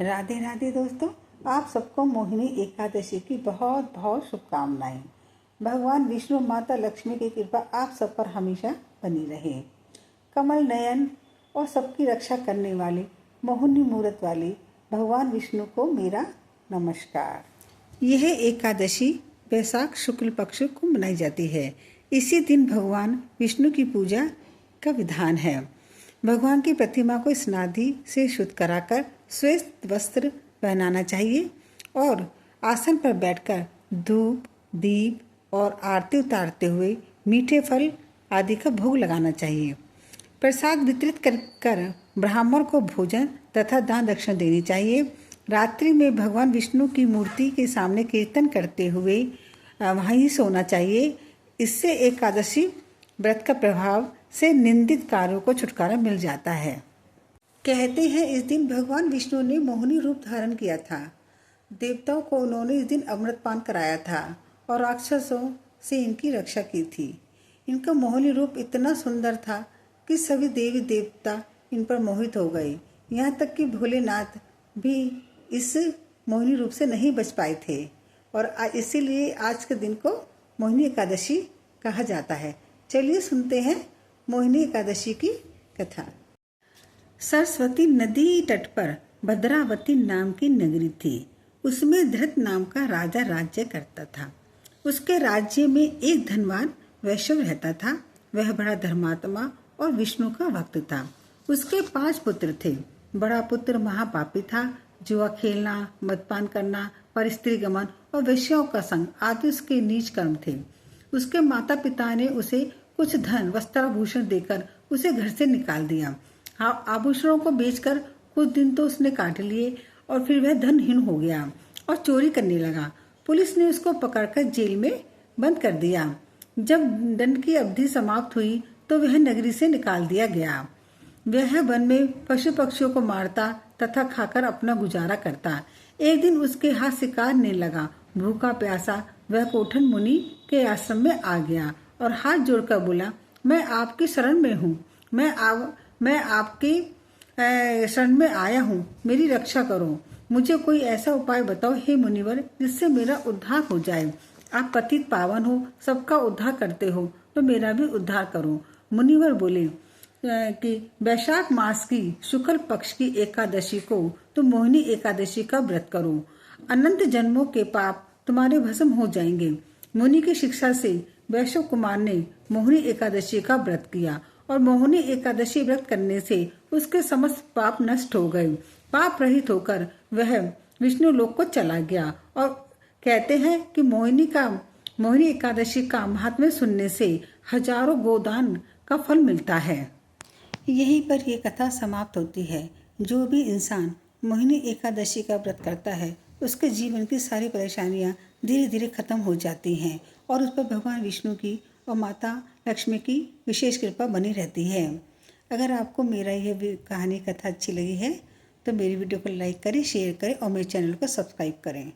राधे राधे दोस्तों, आप सबको मोहिनी एकादशी की बहुत बहुत शुभकामनाएं। भगवान विष्णु माता लक्ष्मी की कृपा आप सब पर हमेशा बनी रहे। कमल नयन और सबकी रक्षा करने वाले मोहिनी मूरत वाले भगवान विष्णु को मेरा नमस्कार। यह एकादशी वैशाख शुक्ल पक्ष को मनाई जाती है। इसी दिन भगवान विष्णु की पूजा का विधान है। भगवान की प्रतिमा को स्नादि से शुद्ध कराकर श्वेत वस्त्र पहनाना चाहिए और आसन पर बैठकर धूप, दीप और आरती उतारते हुए मीठे फल आदि का भोग लगाना चाहिए। प्रसाद वितरित कर ब्राह्मण को भोजन तथा दान दक्षिणा देनी चाहिए। रात्रि में भगवान विष्णु की मूर्ति के सामने कीर्तन करते हुए वहीं सोना चाहिए। इससे एकादशी व्रत का प्रभाव से निंदित कार्यों को छुटकारा मिल जाता है। कहते हैं इस दिन भगवान विष्णु ने मोहिनी रूप धारण किया था। देवताओं को उन्होंने इस दिन अमृतपान कराया था और राक्षसों से इनकी रक्षा की थी। इनका मोहिनी रूप इतना सुंदर था कि सभी देवी देवता इन पर मोहित हो गए। यहाँ तक कि भोलेनाथ भी इस मोहिनी रूप से नहीं बच पाए थे और इसीलिए आज के दिन को मोहिनी एकादशी कहा जाता है। चलिए सुनते हैं मोहिनी एकादशी की कथा। सरस्वती नदी तट पर भद्रावती नाम की नगरी थी। उसमें धृत नाम का राजा राज्य करता था। उसके राज्य में एक धनवान वैश्य रहता था। वह बड़ा धर्मात्मा और विष्णु का भक्त था। उसके 5 पुत्र थे। बड़ा पुत्र महापापी था। जुआ खेलना, मदपान करना, परस्त्री गमन और वैश्यों का संग आदि उसके नीच कर्म थे। उसके माता पिता ने उसे कुछ धन वस्त्राभूषण देकर उसे घर से निकाल दिया। आभूषणों को बेचकर कुछ दिन तो उसने काट लिए और फिर वह धनहीन हो गया और चोरी करने लगा। पुलिस ने उसको पकड़कर जेल में बंद कर दिया। जब दंड की अवधि समाप्त हुई तो वह नगरी से निकाल दिया गया। वह वन में पशु पक्षियों को मारता तथा खाकर अपना गुजारा करता। एक दिन उसके हाथ शिकार ने लगा। भूखा प्यासा वह कोठन मुनि के आश्रम में आ गया और हाथ जोड़कर बोला, मैं आपकी शरण में हूँ। मैं आपके शरण में आया हूँ, मेरी रक्षा करो। मुझे कोई ऐसा उपाय बताओ हे मुनिवर, जिससे मेरा उद्धार हो जाए। आप पतित पावन हो, सबका उद्धार करते हो, तो मेरा भी उद्धार करो। मुनिवर बोले कि वैशाख मास की शुक्ल पक्ष की एकादशी को तुम मोहिनी एकादशी का व्रत करो। अनंत जन्मों के पाप तुम्हारे भस्म हो जाएंगे। मुनि की शिक्षा से वैश्य कुमार ने मोहिनी एकादशी का व्रत किया और मोहिनी एकादशी व्रत करने से उसके समस्त पाप नष्ट हो गए। पाप रहित होकर वह विष्णु लोक को चला गया। और कहते हैं कि मोहिनी एकादशी का महात्म्य सुनने से हजारों गोदान का फल मिलता है। यहीं पर यह कथा समाप्त होती है। जो भी इंसान मोहिनी एकादशी का व्रत करता है उसके जीवन की सारी परेशानियां धीरे धीरे खत्म हो जाती हैं और उस पर भगवान विष्णु की और माता लक्ष्मी की विशेष कृपा बनी रहती है। अगर आपको मेरा यह कहानी कथा अच्छी लगी है तो मेरी वीडियो को लाइक करें, शेयर करें और मेरे चैनल को सब्सक्राइब करें।